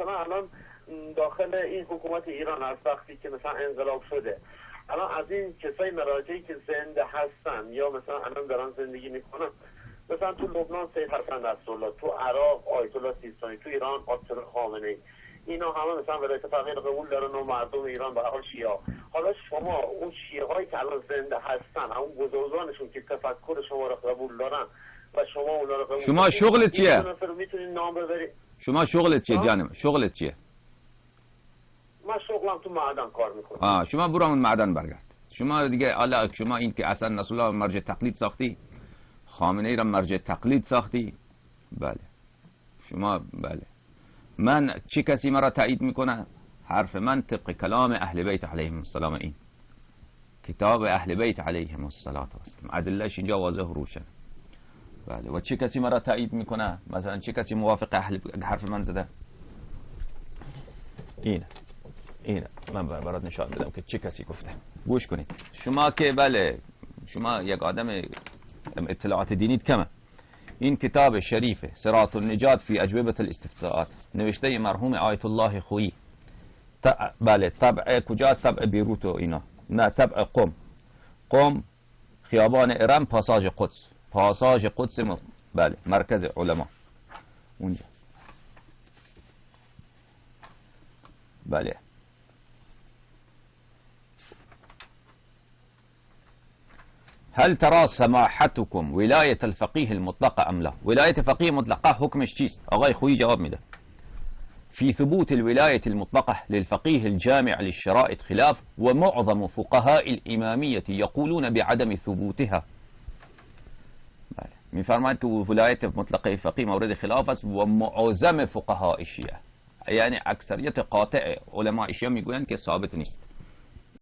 مثلا الان داخل این حکومت ایران از وقتی که مثلا انقلاب شده، الان از این کسای مراجعی که زنده هستن یا مثلا الان دارن زندگی میکنن، مثلا تو لبنان سید حسن نصرالله، تو عراق آیت الله سیستانی، تو ایران آیت الله خامنه‌ای، اینا همه مثلا ولایت فقیه قبول دارن و مردم ایران به هر حال شیعه. حالا شما اون شیعه هایی که الان زنده هستن، اون بزرگانشون که تفکر شما رو قبول دارن و شما اونا رو قبول، شما شغلت چیه؟ میتونید نام ببرید. شما شغلت چیه جانم؟ شغلت چیه؟ من شغلم تو معدن کار میکنم. شما برو اون معدن برگرد. شما دیگه حالا شما این که حسن نصرالله مرجع تقلید ساختی، خامنه ای را مرجع تقلید ساختی، بله شما بله. من چه کسی مرا تایید میکنه؟ حرف من طبق کلام اهل بیت علیهم السلام، این کتاب اهل بیت علیهم السلام ادلهش اینجا واضح و روشن. بله. و چه کسی مرا تایید میکنه؟ مثلا چه کسی موافق حرف من زده؟ اینه من برات نشان بدم که چه کسی گفته. گوش کنید شما که بله شما یک آدم اطلاعات دینیت کمه. این کتاب شریف صراط النجات فی اجوبه الاستفتاءات نوشته مرحوم آیت الله خویی، بله طبع کجاست؟ طبع بیروت و اینا، نه طبع قم خیابان ارم پاساژ قدس بله مرکز علما اونجا. بله هل ترى سماحتكم ولاية الفقيه المطلقة أم لا؟ ولاية فقيه مطلقة حكمش چیست؟ آقای خویی جواب میده في ثبوت الولاية المطلقة للفقيه الجامع للشرائط خلاف، ومعظم فقهاء الإمامية يقولون بعدم ثبوتها. بله میفرماید که ولایت مطلقه فقيه مورد خلاف است و معظم فقهاء شیعه، یعنی اکثریت قاطع علماء شیعه میگویند که ثابت نیست.